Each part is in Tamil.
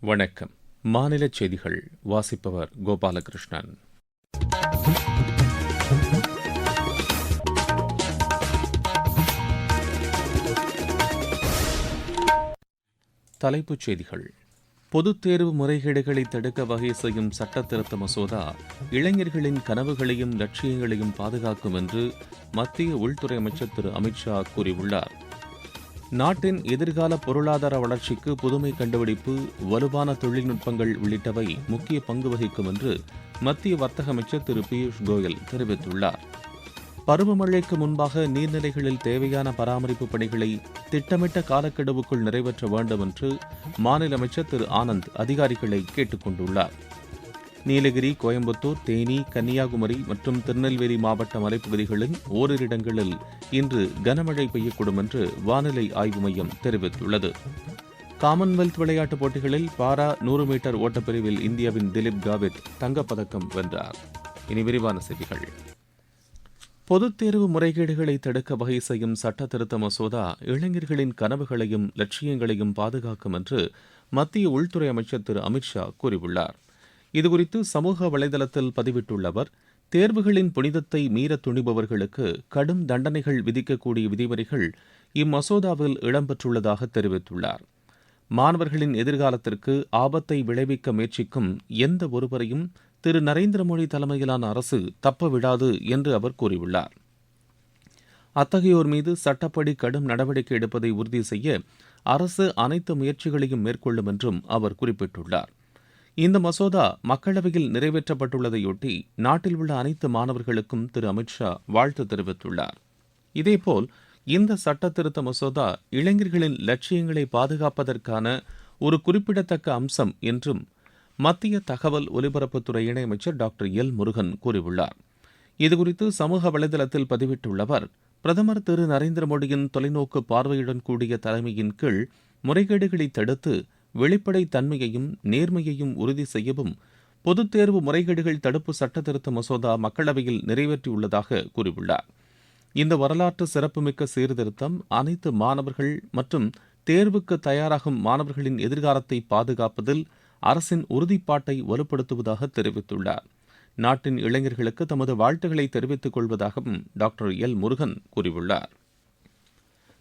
வணக்கம். மாநிலச் செய்திகள் வாசிப்பவர் கோபாலகிருஷ்ணன். தலைப்புச் செய்திகள். பொதுத் தேர்வு முறைகேடுகளை தடுக்க வகை செய்யும் சட்ட திருத்த மசோதா இளைஞர்களின் கனவுகளையும் லட்சியங்களையும் பாதுகாக்கும் என்று மத்திய உள்துறை அமைச்சர் திரு அமித் ஷா கூறியுள்ளார். நாட்டின் எதிர்கால பொருளாதார வளர்ச்சிக்கு புதுமை கண்டுபிடிப்பு, வலுவான தொழில்நுட்பங்கள் உள்ளிட்டவை முக்கிய பங்கு வகிக்கும் என்று மத்திய வர்த்தக அமைச்சர் திரு பியூஷ் கோயல் தெரிவித்துள்ளார். பருவமழைக்கு முன்பாக நீர்நிலைகளில் தேவையான பராமரிப்பு பணிகளை திட்டமிட்ட காலக்கெடுவுக்குள் நிறைவேற்ற வேண்டும் என்று மாநில அமைச்சர் திரு ஆனந்த் அதிகாரிகளை கேட்டுக் கொண்டுள்ளார். நீலகிரி, கோயம்புத்தூர், தேனி, கன்னியாகுமரி மற்றும் திருநெல்வேலி மாவட்ட மலைப்பகுதிகளில் ஓரிரு இடங்களில் இன்று கனமழை பெய்யக்கூடும் என்று வானிலை ஆய்வு மையம் தெரிவித்துள்ளது. காமன்வெல்த் விளையாட்டுப் போட்டிகளில் பாரா 100 மீட்டர் ஓட்டப்பிரிவில் இந்தியாவின் திலீப் காவித் தங்கப்பதக்கம் வென்றார். இனி விரிவான செய்திகள். பொதுத் தேர்வு முறைகேடுகளை தடுக்க வகை செய்யும் சட்ட திருத்த மசோதா இளைஞர்களின் கனவுகளையும் லட்சியங்களையும் பாதுகாக்கும் என்று மத்திய உள்துறை அமைச்சர் திரு அமித் ஷா கூறியுள்ளார். இதுகுறித்து சமூக வலைதளத்தில் பதிவிட்டுள்ள அவர், தேர்வுகளின் புனிதத்தை மீற துணிபவர்களுக்கு கடும் தண்டனைகள் விதிக்கக்கூடிய விதிமுறைகள் இம்மசோதாவில் இடம்பெற்றுள்ளதாக தெரிவித்துள்ளார். மாணவர்களின் எதிர்காலத்திற்கு ஆபத்தை விளைவிக்க முயற்சிக்கும் எந்த ஒருவரையும் திரு நரேந்திர மோடி தலைமையிலான அரசு தப்பவிடாது என்று அவர் கூறியுள்ளார். அத்தகையோர் மீது சட்டப்படி கடும் நடவடிக்கை எடுப்பதை உறுதி செய்ய அரசு அனைத்து முயற்சிகளையும் மேற்கொள்ளும் என்றும் அவர் குறிப்பிட்டுள்ளார். இந்த மசோதா மக்களவையில் நிறைவேற்றப்பட்டுள்ளதையொட்டி நாட்டில் உள்ள அனைத்து மாணவர்களுக்கும் திரு அமித் ஷா வாழ்த்து தெரிவித்துள்ளார். இதேபோல் இந்த சட்ட திருத்த மசோதா இளைஞர்களின் லட்சியங்களை பாதுகாப்பதற்கான ஒரு குறிப்பிடத்தக்க அம்சம் என்றும் மத்திய தகவல் ஒலிபரப்புத்துறை இணையமைச்சர் டாக்டர் எல் முருகன் கூறியுள்ளார். இதுகுறித்து சமூக வலைதளத்தில் பதிவிட்டுள்ள அவர், பிரதமர் திரு நரேந்திர மோடியின் தொலைநோக்கு பார்வையுடன் கூடிய தலைமையின் கீழ் முறைகேடுகளை தடுத்து வெளிப்படை தன்மையையும் நேர்மையையும் உறுதி செய்யவும் பொதுத் தேர்வு முறைகேடுகள் தடுப்பு சட்ட திருத்த மசோதா மக்களவையில் நிறைவேற்றியுள்ளதாக கூறியுள்ளார். இந்த வரலாற்று சிறப்புமிக்க சீர்திருத்தம் அனைத்து மாணவர்கள் மற்றும் தேர்வுக்கு தயாராகும் மாணவர்களின் எதிர்காலத்தை பாதுகாப்பதில் அரசின் உறுதிப்பாட்டை வலுப்படுத்துவதாக தெரிவித்துள்ளார். நாட்டின் இளைஞர்களுக்கு தமது வாழ்த்துக்களை தெரிவித்துக் கொள்வதாகவும் டாக்டர் எல் முருகன் கூறியுள்ளார்.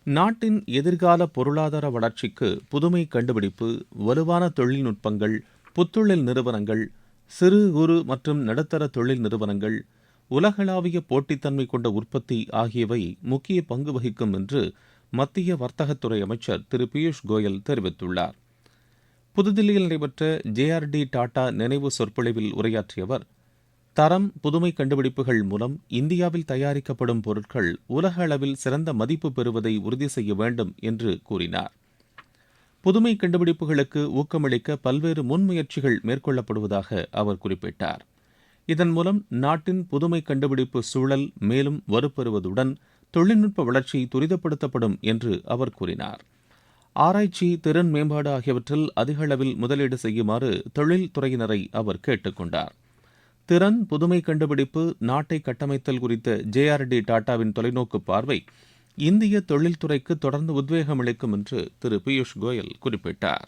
நாட்டின் எதிர்கால பொருளாதார வளர்ச்சிக்கு புதுமை கண்டுபிடிப்பு, வலுவான தொழில்நுட்பங்கள், புத்தொழில் நிறுவனங்கள், சிறு குறு மற்றும் நடுத்தர தொழில் நிறுவனங்கள், உலகளாவிய போட்டித்தன்மை கொண்ட உற்பத்தி ஆகியவை முக்கிய பங்கு வகிக்கும் என்று மத்திய வர்த்தகத்துறை அமைச்சர் திரு பியூஷ் கோயல் தெரிவித்துள்ளார். புதுதில்லியில் நடைபெற்ற JRD டாடா நினைவு சொற்பொழிவில் உரையாற்றிய அவர், தரம், புதுமை கண்டுபிடிப்புகள் மூலம் இந்தியாவில் தயாரிக்கப்படும் பொருட்கள் உலக அளவில் சிறந்த மதிப்பு பெறுவதை உறுதி செய்ய வேண்டும் என்று கூறினார். புதுமை கண்டுபிடிப்புகளுக்கு ஊக்கமளிக்க பல்வேறு முன்முயற்சிகள் மேற்கொள்ளப்படுவதாக அவர் குறிப்பிட்டார். இதன் மூலம் நாட்டின் புதுமை கண்டுபிடிப்பு சூழல் மேலும் வலுப்பெறுவதுடன் தொழில்நுட்ப வளர்ச்சி துரிதப்படுத்தப்படும் என்று அவர் கூறினார். ஆராய்ச்சி, திறன் மேம்பாடு ஆகியவற்றில் அதிக அளவில் முதலீடு செய்யுமாறு தொழில் துறையினரை அவர் கேட்டுக் கொண்டார். திறன், புதுமை கண்டுபிடிப்பு, நாட்டை கட்டமைத்தல் குறித்த JRD டாடாவின் தொலைநோக்கு பார்வை இந்திய தொழில்துறைக்கு தொடர்ந்து உத்வேகம் அளிக்கும் என்று திரு பியூஷ் கோயல் குறிப்பிட்டார்.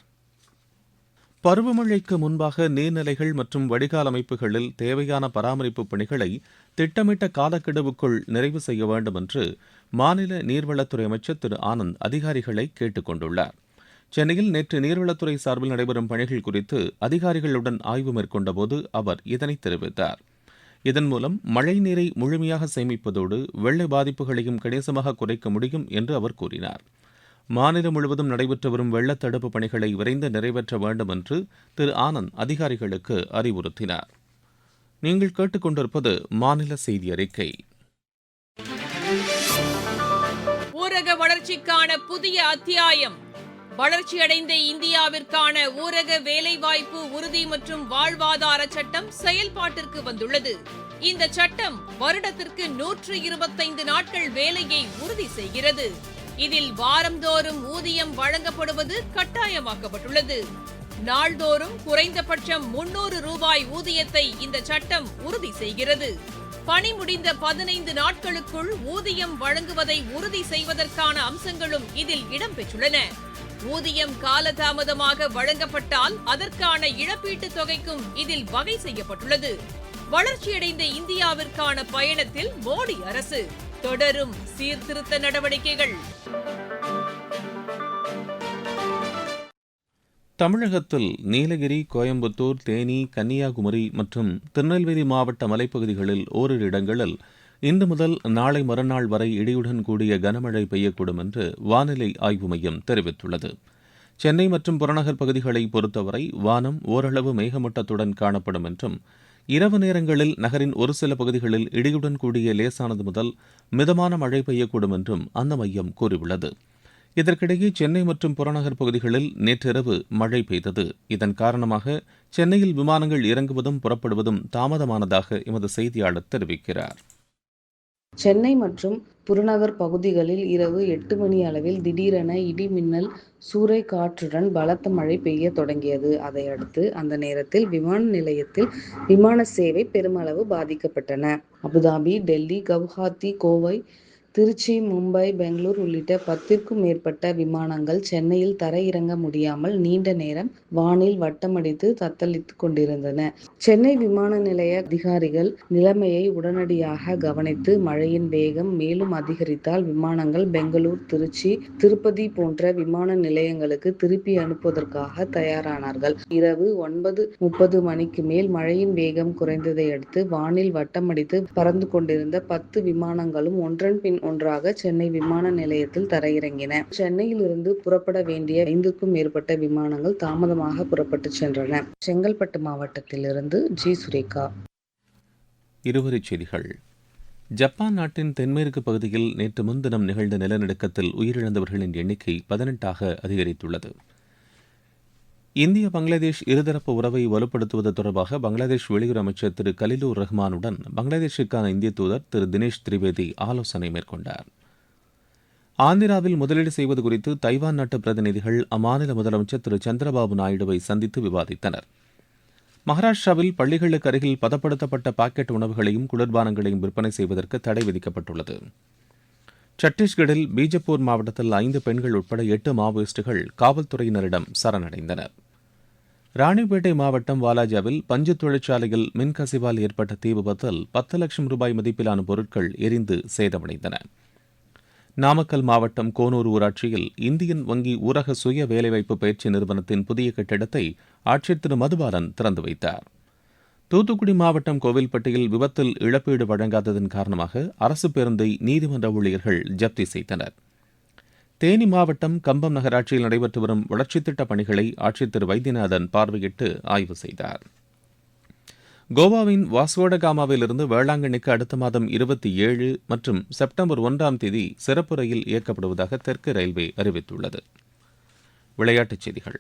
பருவமழைக்கு முன்பாக நீர்நிலைகள் மற்றும் வடிகால் அமைப்புகளில் தேவையான பராமரிப்பு பணிகளை திட்டமிட்ட காலக்கெடுவுக்குள் நிறைவு செய்ய வேண்டும் என்று மாநில நீர்வளத்துறை அமைச்சர் திரு ஆனந்த் அதிகாரிகளை கேட்டுக் கொண்டுள்ளார். சென்னையில் நேற்று நீர்வளத்துறை சார்பில் நடைபெறும் பணிகள் குறித்து அதிகாரிகளுடன் ஆய்வு மேற்கொண்டபோது அவர் இதனை தெரிவித்தார். இதன் மூலம் மழைநீரை முழுமையாக சேமிப்பதோடு வெள்ள பாதிப்புகளையும் கணிசமாக குறைக்க முடியும் என்று அவர் கூறினார். மாநிலம் முழுவதும் நடைபெற்று வரும் வெள்ளத் தடுப்பு பணிகளை விரைந்து நிறைவேற்ற வேண்டும் என்று திரு ஆனந்த் அதிகாரிகளுக்கு அறிவுறுத்தினார். நீங்கள் கேட்டுக்கொண்டிருப்பது மாநில செய்தி அறிக்கை. ஊரக வளர்ச்சிக்கான புதிய அத்தியாயம். வளர்ச்சியடைந்த இந்தியாவிற்கான ஊரக வேலைவாய்ப்பு உறுதி மற்றும் வாழ்வாதார சட்டம் செயல்பாட்டிற்கு வந்துள்ளது. இந்த சட்டம் வருடத்திற்கு 125 நாட்கள் வேலையை உறுதி செய்கிறது. இதில் வாரந்தோறும் ஊதியம் வழங்கப்படுவது கட்டாயமாக்கப்பட்டுள்ளது. நாள்தோறும் குறைந்தபட்சம் 300 ரூபாய் ஊதியத்தை இந்த சட்டம் உறுதி செய்கிறது. பணி முடிந்த 15 நாட்களுக்குள் ஊதியம் வழங்குவதை உறுதி செய்வதற்கான அம்சங்களும் இதில் இடம்பெற்றுள்ளன. ஊதியம் காலதாமதமாக வழங்கப்பட்டால் அதற்கான இழப்பீட்டுத் தொகைக்கும் இதில் வகை செய்யப்பட்டுள்ளது. வளர்ச்சியடைந்த இந்தியாவிற்கான பயணத்தில் மோடி அரசு தொடரும் சீர்திருத்த நடவடிக்கைகள். தமிழகத்தில் நீலகிரி, கோயம்புத்தூர், தேனி, கன்னியாகுமரி மற்றும் திருநெல்வேலி மாவட்ட மலைப்பகுதிகளில் ஓரிரு இடங்களில் இன்று முதல் நாளை மறுநாள் வரை இடியுடன் கூடிய கனமழை பெய்யக்கூடும் என்று வானிலை ஆய்வு மையம் தெரிவித்துள்ளது. சென்னை மற்றும் புறநகர் பகுதிகளை பொறுத்தவரை வானம் ஓரளவு மேகமூட்டத்துடன் காணப்படும் என்றும், இரவு நேரங்களில் நகரின் ஒரு சில பகுதிகளில் இடியுடன் கூடிய லேசானது முதல் மிதமான மழை பெய்யக்கூடும் என்றும் அந்த மையம் கூறியுள்ளது. இதற்கிடையே சென்னை மற்றும் புறநகர் பகுதிகளில் நேற்றிரவு மழை பெய்தது. இதன் காரணமாக சென்னையில் விமானங்கள் இறங்குவதும் புறப்படுவதும் தாமதமானதாக எமது செய்தியாளர் தெரிவிக்கிறார். சென்னை மற்றும் புறநகர் பகுதிகளில் இரவு 8 மணி அளவில் திடீரென இடி மின்னல், சூறை காற்றுடன் பலத்த மழை பெய்ய தொடங்கியது. அதையடுத்து அந்த நேரத்தில் விமான நிலையத்தில் விமான சேவை பெருமளவு பாதிக்கப்பட்டன. அபுதாபி, டெல்லி, கவுஹாத்தி, கோவை, திருச்சி, மும்பை, பெங்களூர் உள்ளிட்ட 10க்கும் மேற்பட்ட விமானங்கள் சென்னையில் தரையிறங்க முடியாமல் நீண்ட நேரம் வானில் வட்டமடித்து தத்தளித்துக் கொண்டிருந்தன. சென்னை விமான நிலைய அதிகாரிகள் நிலைமையை உடனடியாக கவனித்து மழையின் வேகம் மேலும் அதிகரித்தால் விமானங்கள் பெங்களூர், திருச்சி, திருப்பதி போன்ற விமான நிலையங்களுக்கு திருப்பி அனுப்புவதற்காக தயாரானார்கள். இரவு 9:30 மணிக்கு மேல் மழையின் வேகம் குறைந்ததை அடுத்து வானில் வட்டமடித்து பறந்து கொண்டிருந்த 10 விமானங்களும் ஒன்றன் பின் ஒன்றாக சென்னை விமான நிலையத்தில் தரையிறங்கின. சென்னையில் இருந்து புறப்பட வேண்டிய 5க்கும் மேற்பட்ட விமானங்கள் தாமதமாக புறப்பட்டு சென்றன. செங்கல்பட்டு மாவட்டத்திலிருந்து ஜி. சுரேகா. இருவரிச் செய்திகள். ஜப்பான் நாட்டின் தென்மேற்கு பகுதியில் நேற்று முன்தினம் நிகழ்ந்த நிலநடுக்கத்தில் உயிரிழந்தவர்களின் எண்ணிக்கை 18ஆக அதிகரித்துள்ளது. இந்திய பங்களாதேஷ் இருதரப்பு உறவை வலுப்படுத்துவது தொடர்பாக பங்களாதேஷ் வெளியுறவு அமைச்சர் திரு கலிலுர் ரஹ்மானுடன் பங்களாதேஷுக்கான இந்திய தூதர் திரு தினேஷ் திரிவேதி ஆலோசனை மேற்கொண்டார். ஆந்திராவில் முதலீடு செய்வது குறித்து தைவான் நாட்டு பிரதிநிதிகள் அம்மாநில முதலமைச்சர் திரு சந்திரபாபு நாயுடுவை சந்தித்து விவாதித்தனர். மகாராஷ்டிராவில் பள்ளிகளுக்கு அருகில் பதப்படுத்தப்பட்ட பாக்கெட் உணவுகளையும் குளிர்பானங்களையும் விற்பனை செய்வதற்கு தடை விதிக்கப்பட்டுள்ளது. சத்தீஸ்கடில் பீஜப்பூர் மாவட்டத்தில் 5 பெண்கள் உட்பட 8 மாவோயிஸ்டுகள் காவல்துறையினரிடம் சரணடைந்தனர். ராணிப்பேட்டை மாவட்டம் வாலாஜாவில் பஞ்சு தொழிற்சாலையில் மின்கசிவால் ஏற்பட்ட தீ விபத்தில் 10 லட்சம் ரூபாய் மதிப்பிலான பொருட்கள் எரிந்து சேதமடைந்தன. நாமக்கல் மாவட்டம் கோனூர் ஊராட்சியில் இந்தியன் வங்கி ஊரக சுய வேலைவாய்ப்பு பயிற்சி நிறுவனத்தின் புதிய கட்டிடத்தை ஆட்சியர் திரு மதுபாலன் திறந்து வைத்தார். தூத்துக்குடி மாவட்டம் கோவில்பட்டியில் விபத்தில் இழப்பீடு வழங்காததன் காரணமாக அரசு பேருந்தை நீதிமன்ற ஊழியர்கள் ஜப்தி செய்தனர். தேனி மாவட்டம் கம்பம் நகராட்சியில் நடைபெற்று வரும் வளர்ச்சித் திட்டப் பணிகளை ஆட்சியர் திரு வைத்தியநாதன் பார்வையிட்டு ஆய்வு செய்தார். கோவாவின் வாஸ்கோடகாமாவிலிருந்து வேளாங்கண்ணிக்கு அடுத்த மாதம் 27 மற்றும் செப்டம்பர் 1ஆம் தேதி சிறப்பு ரயில் இயக்கப்படுவதாக தெற்கு ரயில்வே அறிவித்துள்ளது. விளையாட்டுச் செய்திகள்.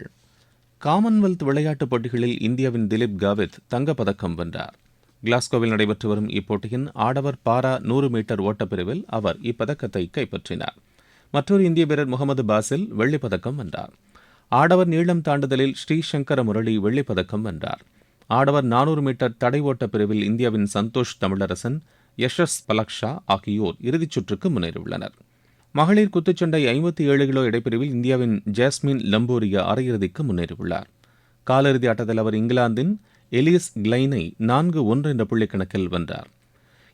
காமன்வெல்த் விளையாட்டுப் போட்டிகளில் இந்தியாவின் திலீப் காவித் தங்கப்பதக்கம் வென்றார். கிளாஸ்கோவில் நடைபெற்று வரும் இப்போட்டியின் ஆடவர் பாரா 100 மீட்டர் ஓட்டப்பிரிவில் அவர் இப்பதக்கத்தை கைப்பற்றினார். மற்றொரு இந்திய வீரர் முகமது பாசில் வெள்ளிப்பதக்கம் வென்றார். ஆடவர் நீளம் தாண்டுதலில் ஸ்ரீசங்கர முரளி வெள்ளிப்பதக்கம் வென்றார். ஆடவர் 400 மீட்டர் தடை ஓட்ட பிரிவில் இந்தியாவின் சந்தோஷ் தமிழரசன், யஷஸ் பலக்ஷா ஆகியோர் இறுதிச் சுற்றுக்கு முன்னேறியுள்ளனர். மகளிர் குத்துச்சண்டை 57 கிலோ இடைப்பிரிவில் இந்தியாவின் ஜாஸ்மின் லம்போரியா அரையிறுதிக்கு முன்னேறியுள்ளார். காலிறுதி ஆட்டத்தில் அவர் இங்கிலாந்தின் எலிஸ் கிளைனை 4-1 என்ற புள்ளிக்கணக்கில் வென்றார்.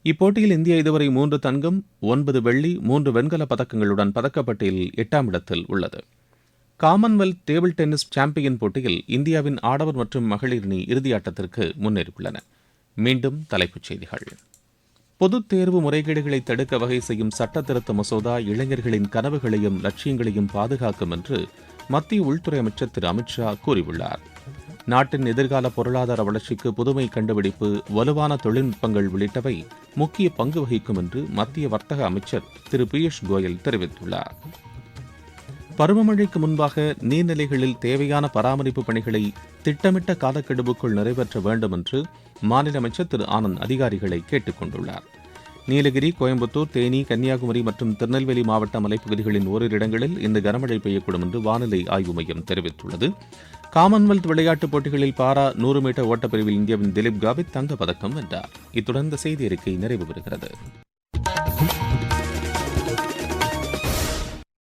இப்போட்டியில் இந்தியா இதுவரை 3 தங்கம், 9 வெள்ளி, 3 வெண்கல பதக்கங்களுடன் பதக்கப்பட்டியலில் 8ஆம் இடத்தில் உள்ளது. காமன்வெல்த் டேபிள் டென்னிஸ் சாம்பியன் போட்டியில் இந்தியாவின் ஆடவர் மற்றும் மகளிர் அணி இறுதியாட்டத்திற்கு முன்னேறியுள்ளன. மீண்டும் தலைப்புச் செய்திகள். பொதுத் தேர்வு முறைகேடுகளை தடுக்க வகை செய்யும் சட்ட திருத்த மசோதா இளைஞர்களின் கனவுகளையும் லட்சியங்களையும் பாதுகாக்கும் என்று மத்திய உள்துறை அமைச்சர் திரு அமித்ஷா கூறியுள்ளார். நாட்டின் எதிர்கால பொருளாதார வளர்ச்சிக்கு புதுமை கண்டுபிடிப்பு, வலுவான தொழில்நுட்பங்கள் உள்ளிட்டவை முக்கிய பங்கு வகிக்கும் என்று மத்திய வர்த்தக அமைச்சர் திரு பியூஷ் கோயல் தெரிவித்துள்ளார். பருவமழைக்கு முன்பாக நீர்நிலைகளில் தேவையான பராமரிப்பு பணிகளை திட்டமிட்ட காலக்கெடுவுக்குள் நிறைவேற்ற வேண்டும் என்று மாநில அமைச்சர் திரு ஆனந்த் அதிகாரிகளை கேட்டுக் கொண்டுள்ளார். நீலகிரி, கோயம்புத்தூர், தேனி, கன்னியாகுமரி மற்றும் திருநெல்வேலி மாவட்ட மலைப்பகுதிகளின் ஓரிரு இடங்களில் இன்று கனமழை பெய்யக்கூடும் என்று வானிலை ஆய்வு மையம் தெரிவித்துள்ளது. காமன்வெல்த் விளையாட்டுப் போட்டிகளில் பாரா 100 மீட்டர் ஓட்டப்பிரிவில் இந்தியாவின் திலீப் காவித் தங்கப்பதக்கம் வென்றார். இத்துடன் இந்த செய்தி அறிக்கை நிறைவு பெறுகிறது.